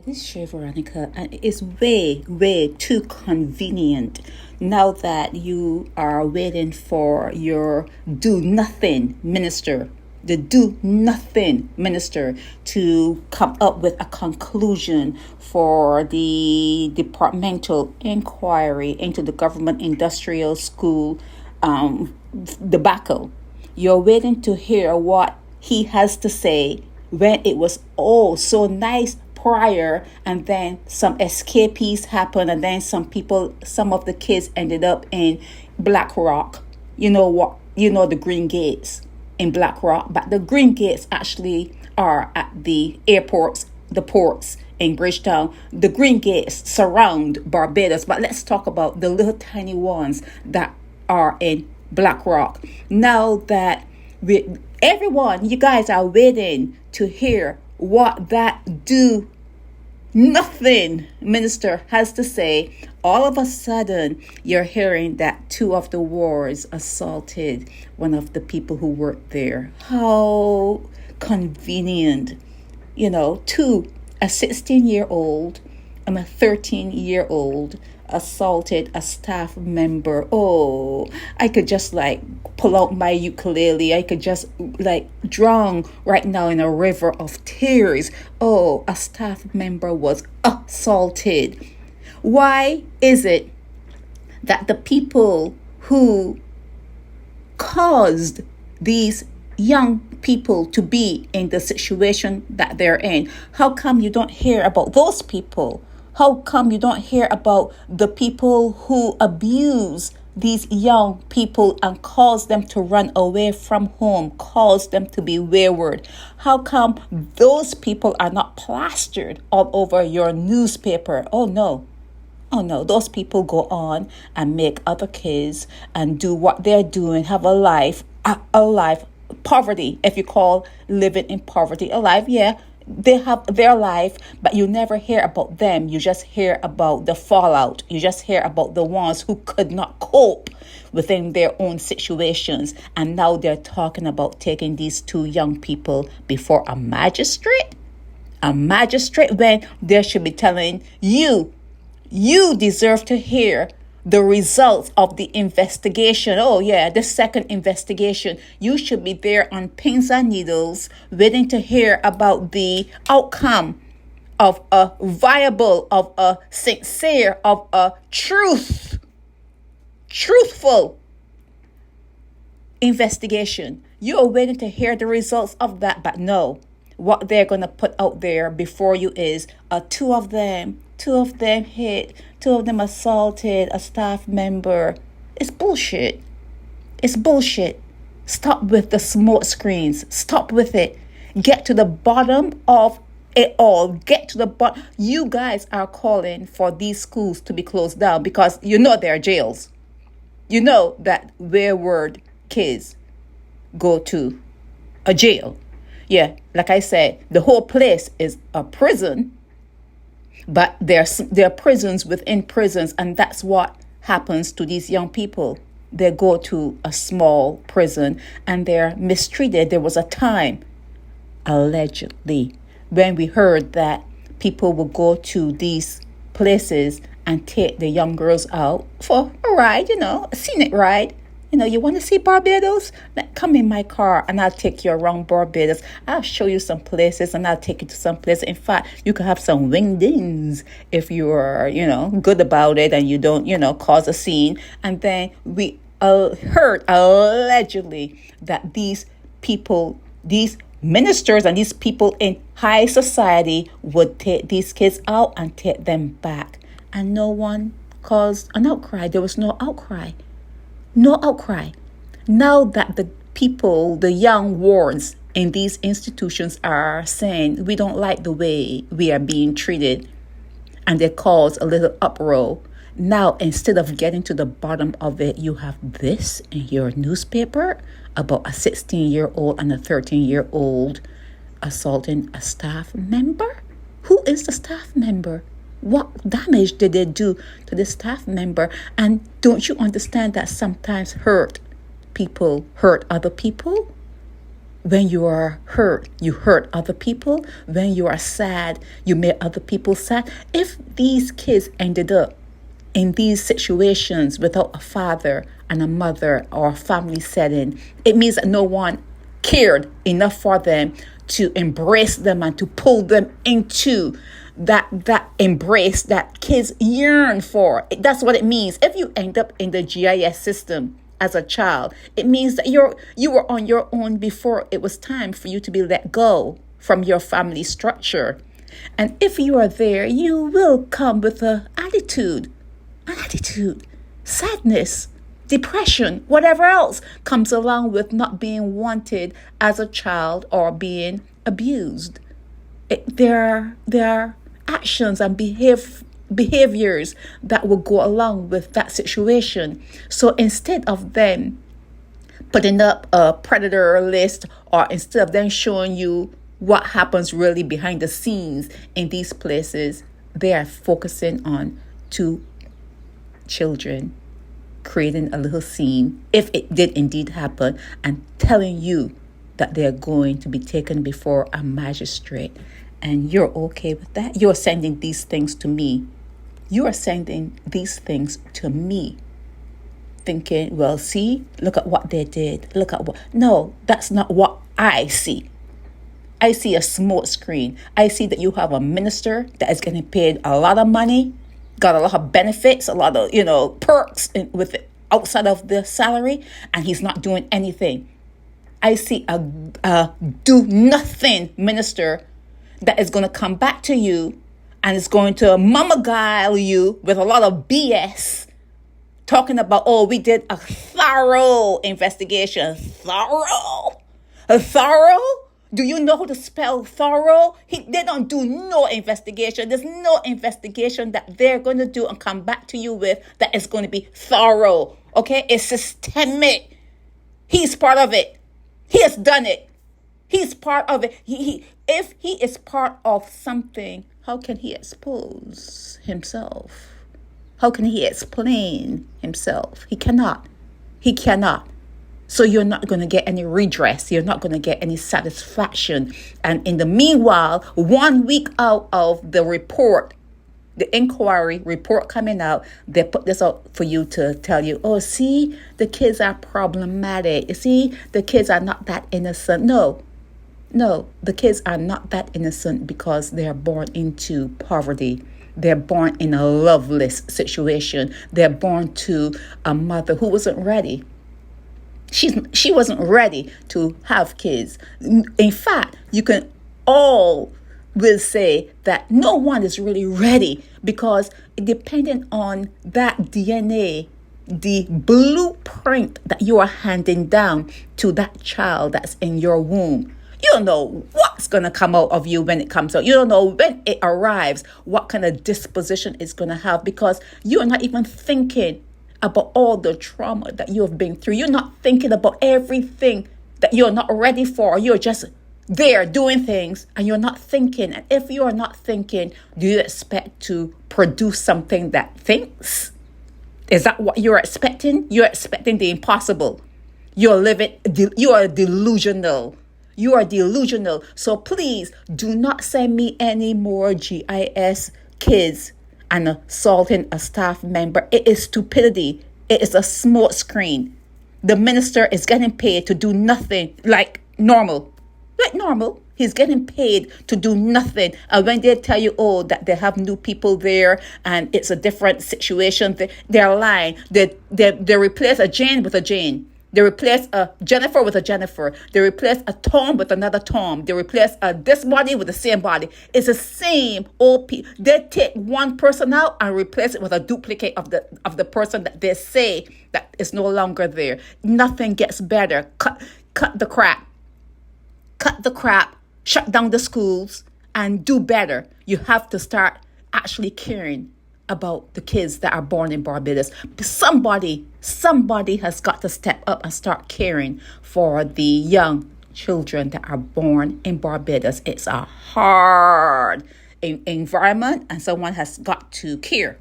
This show, Veronica, and it's way, way too convenient now that you are waiting for your do nothing minister, the do nothing minister, to come up with a conclusion for the departmental inquiry into the government industrial school debacle. You're waiting to hear what he has to say when it was all so nice prior, and then some escapees happened, and then some of the kids ended up in Black Rock. You know what? You know the Green Gates in Black Rock, but the Green Gates actually are at the airports, the ports in Bridgetown. The Green Gates surround Barbados, but let's talk about the little tiny ones that are in Black Rock. Now that everyone, you guys are waiting to hear what that do nothing minister has to say. All of a sudden, you're hearing that two of the wards assaulted one of the people who worked there. How convenient. Two, a 16-year-old and a 13-year-old assaulted a staff member. Oh, I could just pull out my ukulele. I could just drown right now in a river of tears. Oh, a staff member was assaulted. Why is it that the people who caused these young people to be in the situation that they're in, how come you don't hear about those people? How come you don't hear about the people who abuse these young people and cause them to run away from home, cause them to be wayward? How come those people are not plastered all over your newspaper? Oh no, those people go on and make other kids and do what they're doing, have a life, poverty, if you call living in poverty a life. Yeah, they have their life, but you never hear about them. You just hear about the fallout. You just hear about the ones who could not cope within their own situations. And now they're talking about taking these two young people before a magistrate. A magistrate, when they should be telling you deserve to hear the results of the investigation. Oh yeah, the second investigation. You should be there on pins and needles waiting to hear about the outcome of a viable, of a sincere, of a truthful investigation. You are waiting to hear the results of that, but no. What they're going to put out there before you is two of them hit, two of them assaulted a staff member. It's bullshit. It's bullshit. Stop with the smoke screens. Stop with it. Get to the bottom of it all. Get to the bottom. You guys are calling for these schools to be closed down because you know they're jails. You know that wayward kids go to a jail. Yeah, like I said, the whole place is a prison, but there are prisons within prisons, and that's what happens to these young people. They go to a small prison and they're mistreated. There was a time, allegedly, when we heard that people would go to these places and take the young girls out for a ride, a scenic ride. You want to see Barbados? Come in my car and I'll take you around Barbados. I'll show you some places and I'll take you to some places. In fact, you can have some wingdings if you're, good about it and you don't, cause a scene. And then we heard allegedly that these people, these ministers and these people in high society would take these kids out and take them back. And no one caused an outcry. There was no outcry. No outcry. Now that the people, the young wards in these institutions are saying, we don't like the way we are being treated, and they cause a little uproar. Now, instead of getting to the bottom of it, you have this in your newspaper about a 16-year-old and a 13-year-old assaulting a staff member. Who is the staff member? What damage did they do to the staff member? And don't you understand that sometimes hurt people hurt other people? When you are hurt, you hurt other people. When you are sad, you make other people sad. If these kids ended up in these situations without a father and a mother or a family setting, it means that no one cared enough for them to embrace them and to pull them into that embrace that kids yearn for. That's what it means. If you end up in the GIS system as a child, it means that you were on your own before it was time for you to be let go from your family structure. And if you are there, you will come with an attitude, sadness, depression, whatever else comes along with not being wanted as a child or being abused. There are actions and behaviors that will go along with that situation. So instead of them putting up a predator list, or instead of them showing you what happens really behind the scenes in these places, they are focusing on two children, creating a little scene, if it did indeed happen, and telling you that they're going to be taken before a magistrate. And you're okay with that? You're sending these things to me. You are sending these things to me, thinking, well, see, look at what they did. Look at what. No, that's not what I see. I see a smokescreen. I see that you have a minister that is getting paid a lot of money, got a lot of benefits, a lot of, perks with it outside of the salary, and he's not doing anything. I see a do nothing minister that is going to come back to you and is going to mama guile you with a lot of BS, talking about, oh, we did a thorough investigation. Thorough? A thorough? Do you know how to spell thorough? They don't do no investigation. There's no investigation that they're going to do and come back to you with that is going to be thorough. Okay? It's systemic. He's part of it. He has done it. He's part of it. If he is part of something, how can he expose himself? How can he explain himself? He cannot. So you're not going to get any redress. You're not going to get any satisfaction. And in the meanwhile, 1 week out of the report, the inquiry report coming out, they put this out for you to tell you, oh, see, the kids are problematic. You see, the kids are not that innocent. No, the kids are not that innocent because they are born into poverty. They're born in a loveless situation. They're born to a mother who wasn't ready. She wasn't ready to have kids. In fact, you can all will say that no one is really ready, because depending on that DNA, the blueprint that you are handing down to that child that's in your womb, you don't know what's going to come out of you when it comes out. You don't know when it arrives what kind of disposition it's going to have, because you're not even thinking about all the trauma that you have been through. You're not thinking about everything that you're not ready for. You're just there doing things and you're not thinking. And if you are not thinking, do you expect to produce something that thinks? Is that what you're expecting? You're expecting the impossible. You are delusional. You are delusional. So please do not send me any more GIS kids and assaulting a staff member. It is stupidity. It is a smokescreen. The minister is getting paid to do nothing like normal. He's getting paid to do nothing. And when they tell you, oh, that they have new people there and it's a different situation, they're lying. They replace a Jane with a Jane. They replace a Jennifer with a Jennifer. They replace a Tom with another Tom. They replace this body with the same body. It's the same old people. They take one person out and replace it with a duplicate of the person that they say that is no longer there. Nothing gets better. Cut the crap. Cut the crap. Shut down the schools and do better. You have to start actually caring about the kids that are born in Barbados. Somebody has got to step up and start caring for the young children that are born in Barbados. It's a hard environment and someone has got to care.